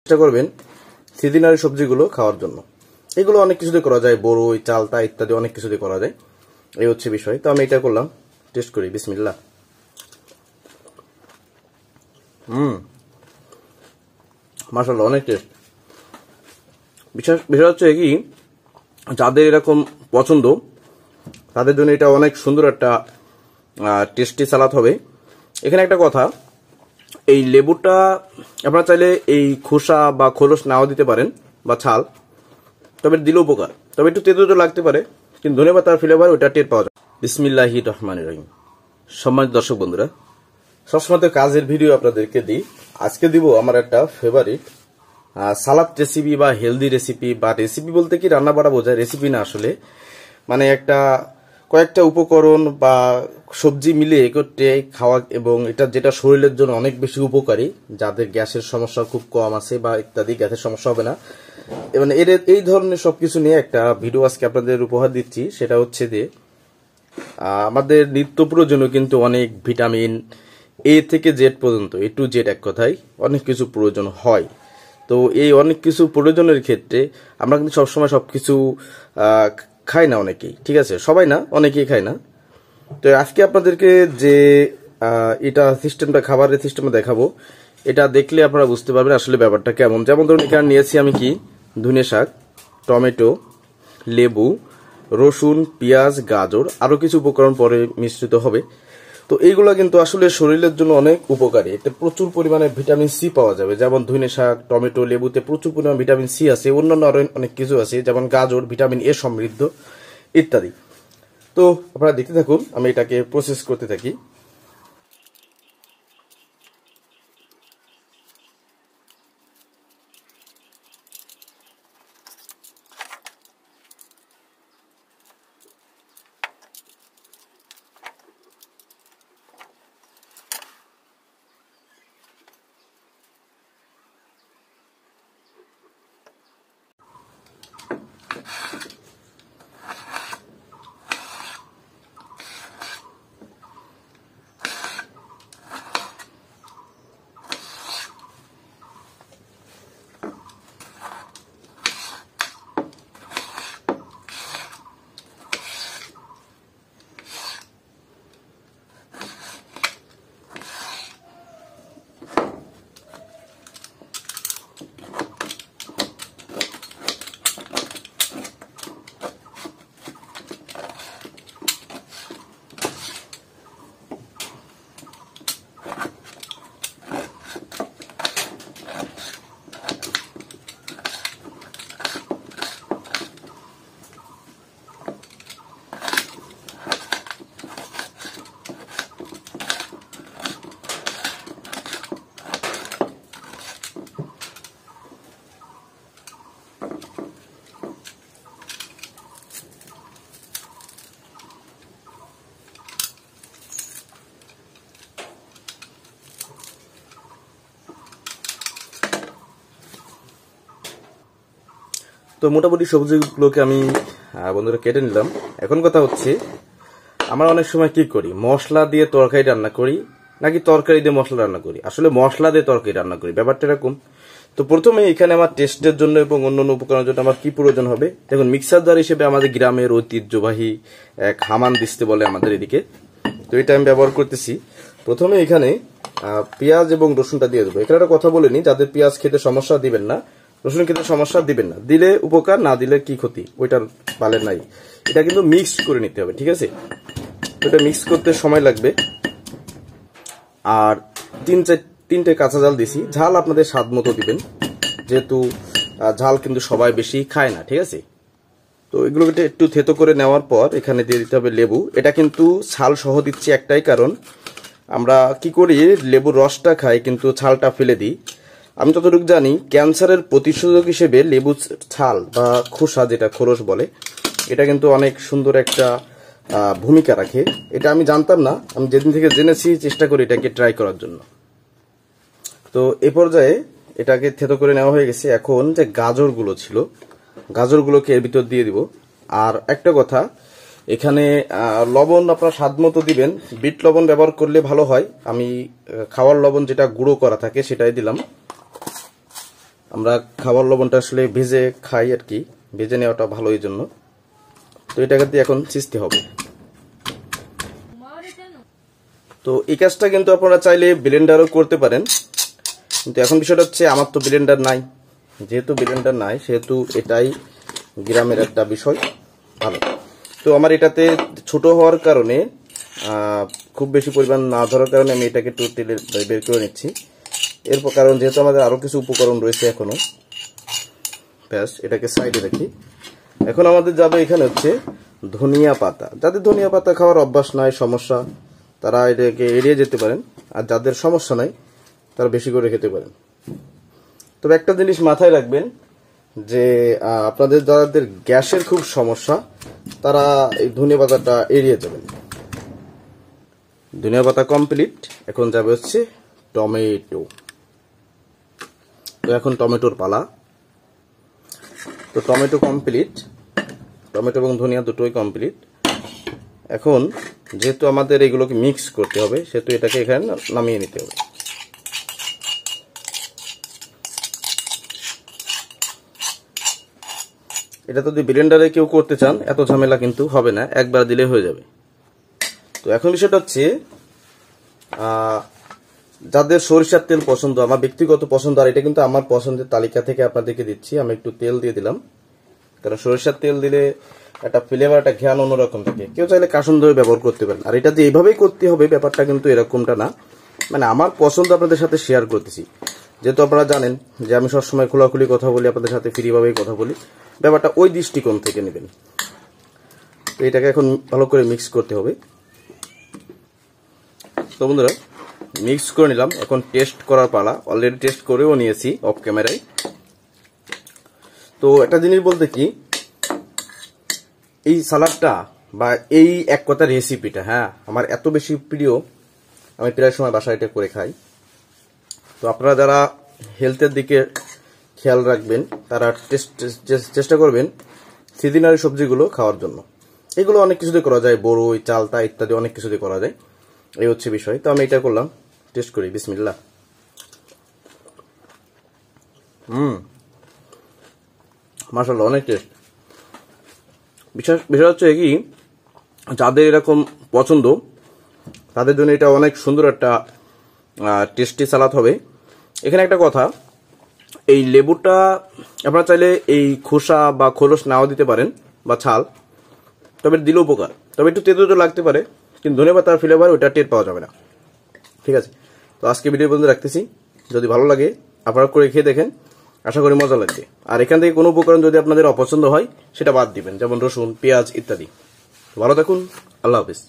চেষ্টা করবেন সিজনারি সবজিগুলো খাওয়ার জন্য। এগুলো অনেক কিছুতে করা যায়, বড়ই, চালতা ইত্যাদি অনেক কিছুতে করা যায়। এই হচ্ছে বিষয়। তো আমি এটা করলাম, টেস্ট করি। বিসমিল্লাহ। মাশাআল্লাহ, অনেক টেস্ট। বিষয় হচ্ছে কি, যাদের এরকম পছন্দ তাদের জন্য এটা অনেক সুন্দর একটা টেস্টি সালাদ হবে। এখানে একটা কথা, এই লেবুটা আপনারা চাইলে এই খোসা বা খোলস নাও দিতে পারেন বা ছাল, তবে দিলে উপকার। তবে একটু তেতো তো লাগতে পারে, কিন্তু ধনেপাতার ফ্লেভার ওটা টের পাওয়া যায়। বিসমিল্লাহির রহমানির রহিম। সম্মানিত দর্শক বন্ধুরা, সবসময় তো কাজের ভিডিও আপনাদেরকে দিই। আজকে দিব আমার একটা ফেভারিট সালাদ রেসিপি বা হেলদি রেসিপি, বা রেসিপি বলতে কি রান্না বাড়া বোঝায়, রেসিপি না আসলে। মানে একটা কয়েকটা উপকরণ বা সবজি মিলে একত্রে খাওয়া, এবং এটা যেটা শরীরের জন্য অনেক বেশি উপকারী, যাদের গ্যাসের সমস্যা খুব কম আছে বা ইত্যাদি, গ্যাসের সমস্যা হবে না। এবং এই ধরনের সবকিছু নিয়ে একটা ভিডিও আজকে আপনাদের উপহার দিচ্ছি। সেটা হচ্ছে যে আমাদের নিত্য প্রয়োজনীয় কিন্তু অনেক ভিটামিন এ থেকে জেড পর্যন্ত, এ টু জেড এক কথায় অনেক কিছু প্রয়োজন হয়। তো এই অনেক কিছু প্রয়োজনের ক্ষেত্রে আমরা কিন্তু সবসময় সবকিছু খাই না অনেকেই, ঠিক আছে, সবাই না, অনেকেই খায় না। তো আজকে আপনাদেরকে যে এটা সিস্টেমটা, খাবারের সিস্টেমটা দেখাবো, এটা দেখলে আপনারা বুঝতে পারবেন আসলে ব্যাপারটা কেমন। যেমন ধরুন এখানে নিয়েছি আমি কি, ধনে শাক, টমেটো, লেবু, রসুন, পেঁয়াজ, গাজর, আরো কিছু উপকরণ পরে মিশ্রিত হবে। তো এইগুলো কিন্তু আসলে শরীরের জন্য অনেক উপকারী। এতে প্রচুর পরিমাণে ভিটামিন সি পাওয়া যাবে। যেমন ধনে শাক, টমেটো, লেবুতে প্রচুর পরিমাণে ভিটামিন সি আছে। অন্যান্য আরো অনেক কিছু আছে, যেমন গাজর ভিটামিন এ সমৃদ্ধ ইত্যাদি। তো আপনারা দেখতে থাকুন, আমি এটাকে প্রসেস করতে থাকি। তো মোটামুটি সবজিগুলোকে আমি বন্ধুরা কেটে নিলাম। এখন কথা হচ্ছে, আমরা অনেক সময় কি করি, মশলা দিয়ে তরকারি রান্না করি নাকি তরকারি দিয়ে মশলা রান্না করি। আসলে মশলা দিয়ে তরকারি রান্না করি, ব্যাপারটা এরকম। তো প্রথমে এখানে আমার টেস্টের জন্য এবং অন্যান্য উপকরণের জন্য আমার কি প্রয়োজন হবে, দেখুন মিক্সার জার হিসেবে আমাদের গ্রামের ঐতিহ্যবাহী এক হামান দিস্তে বলে আমাদের এদিকে, তো এটা আমি ব্যবহার করতেছি। প্রথমে এখানে পেঁয়াজ এবং রসুনটা দিয়ে দেবো। এখানে একটা কথা বলে নি, যাদের পেঁয়াজ খেতে সমস্যা দিবেন না, রসুন খেতে সমস্যা দিবেন না, দিলে উপকার, না দিলে কি ক্ষতি, ওইটার পালের নাই। এটা কিন্তু মিক্সড করে নিতে হবে, ঠিক আছে। এটা মিক্স করতে সময় লাগবে। আর তিনটে কাঁচা ঝাল দিছি, ঝাল আপনাদের স্বাদ মতো দিবেন, যেহেতু ঝাল কিন্তু সবাই বেশি খায় না, ঠিক আছে। তো এগুলোকে একটু থেতো করে নেওয়ার পর এখানে দিয়ে দিতে হবে লেবু। এটা কিন্তু ছাল সহ দিচ্ছি একটাই কারণ, আমরা কি করি লেবুর রসটা খাই কিন্তু ছালটা ফেলে দিই। আমি যতটুকু জানি ক্যান্সারের প্রতিষেধক হিসেবে লেবু ছাল বা খোসা, যেটা খোলস বলে, এটা কিন্তু অনেক সুন্দর একটা ভূমিকা রাখে। এটা আমি জানতাম না, আমি যেদিন থেকে জেনেছি চেষ্টা করি এটাকে ট্রাই করার জন্য। তো এ পর্যায়ে এটাকে থেতো করে নেওয়া হয়ে গেছে। এখন যে গাজরগুলো ছিল, গাজরগুলোকে এর ভিতর দিয়ে দিব। আর একটা কথা, এখানে লবণ আপনার স্বাদ মতো দিবেন, বিট লবণ ব্যবহার করলে ভালো হয়। আমি খাওয়ার লবণ যেটা গুঁড়ো করা থাকে সেটাই দিলাম। আমরা খাবার লবণটা আসলে ভেজে খাই আর কি, ভেজে নেওয়াটা ভালো এই জন্য। তো এটাকে দিয়ে এখন ছিঁচতে হবে। তো এই কাজটা কিন্তু আপনারা চাইলে ব্লেন্ডারও করতে পারেন, কিন্তু এখন বিষয়টা হচ্ছে আমার তো ব্লেন্ডার নাই। যেহেতু ব্লেন্ডার নাই সেহেতু এটাই গ্রামের একটা বিষয় ভালো। তো আমার এটাতে ছোট হওয়ার কারণে খুব বেশি পরিমাণ না ধরার কারণে আমি এটাকে একটু তেলে বের করে নিচ্ছি। এরপর কারণ যেহেতু আমাদের আরো কিছু উপকরণ রয়েছে এখনো, ব্যাস এটাকে সাইডে রাখি। এখন আমাদের যাবে এখানে হচ্ছে ধনিয়া পাতা। যাদের ধনিয়া পাতা খাওয়ার অভ্যাস নাই, সমস্যা, তারা এটাকে এড়িয়ে যেতে পারেন, আর যাদের সমস্যা নাই তারা বেশি করে খেতে পারেন। তবে একটা জিনিস মাথায় রাখবেন যে আপনাদের যাদের গ্যাসের খুব সমস্যা তারা এই ধনিয়া পাতাটা এড়িয়ে যাবেন। ধনিয়া পাতা কমপ্লিট, এখন যাবে হচ্ছে টমেটো। তো এখন টমেটোর পালা। তো টমেটো কমপ্লিট, টমেটো এবং ধনিয়া দুটোই কমপ্লিট। এখন যেহেতু আমাদের এগুলোকে মিক্স করতে হবে সেহেতু এটাকে এখানে নামিয়ে নিতে হবে। এটা যদি ব্লেন্ডারে কেউ করতে চান এত ঝামেলা কিন্তু হবে না, একবার দিলে হয়ে যাবে। তো এখন বিষয়টা হচ্ছে যাদের সরিষার তেল পছন্দ, আমার ব্যক্তিগত পছন্দ, আর এটা কিন্তু আমার পছন্দের তালিকা থেকে আপনাদেরকে দিচ্ছি। আমি একটু তেল দিয়ে দিলাম, কারণ সরিষার তেল দিলে একটা ফ্লেভার, একটা ঘ্রাণ অন্যরকম থাকে। কেউ চাইলে কাসুন্দি ব্যবহার করতে পারেন। আর এটা যে এইভাবেই করতে হবে ব্যাপারটা কিন্তু এরকমটা না, মানে আমার পছন্দ আপনাদের সাথে শেয়ার করতেছি। যেহেতু আপনারা জানেন যে আমি সবসময় খোলাখুলি কথা বলি, আপনাদের সাথে ফ্রিভাবেই কথা বলি, ব্যাপারটা ওই দৃষ্টিকোণ থেকে নেবেন। তো এটাকে এখন ভালো করে মিক্স করতে হবে। তো বন্ধুরা মিক্স করে নিলাম, এখন টেস্ট করার পালা। অলরেডি টেস্ট করেও নিয়েছি অফ ক্যামেরায়। তো একটা জিনিস বলতে কি, এই সালাডটা বা এই এক কথা রেসিপিটা, হ্যাঁ, আমার এত বেশি প্রিয়, আমি প্রায় সময় বাসায় এটা করে খাই। তো আপনারা যারা হেলথের দিকে খেয়াল রাখবেন তারা চেষ্টা করবেন সিজনারি সবজিগুলো খাওয়ার জন্য। এগুলো অনেক কিছু দিয়ে করা যায়, বড়ই, চালতা ইত্যাদি অনেক কিছু দিয়ে করা যায়, এই হচ্ছে বিষয়। তো আমি এটা করলাম, টেস্ট করি। বিসমিল্লাহ। মাশাআল্লাহ, অনেক টেস্ট। বিষয় হচ্ছে কি, যাদের এরকম পছন্দ তাদের জন্য এটা অনেক সুন্দর একটা টেস্টি সালাদ হবে। এখানে একটা কথা, এই লেবুটা আপনারা চাইলে এই খোসা বা খোলস নাও দিতে পারেন বা ছাল, তবে দিলে উপকার। তবে একটু তেতো তো লাগতে পারে, কিন্তু ধনেপাতার ফ্লেভার ওটা টের পাওয়া যাবে না। ঠিক আছে, তো আজকে ভিডিও পর্যন্ত রাখতেছি। যদি ভালো লাগে আপনারা করে খেয়ে দেখেন, আশা করি মজা লাগবে। আর এখান থেকে কোনো উপকরণ যদি আপনাদের অপছন্দ হয় সেটা বাদ দিবেন, যেমন রসুন, পেঁয়াজ ইত্যাদি। ভালো থাকুন, আল্লাহ হাফিজ।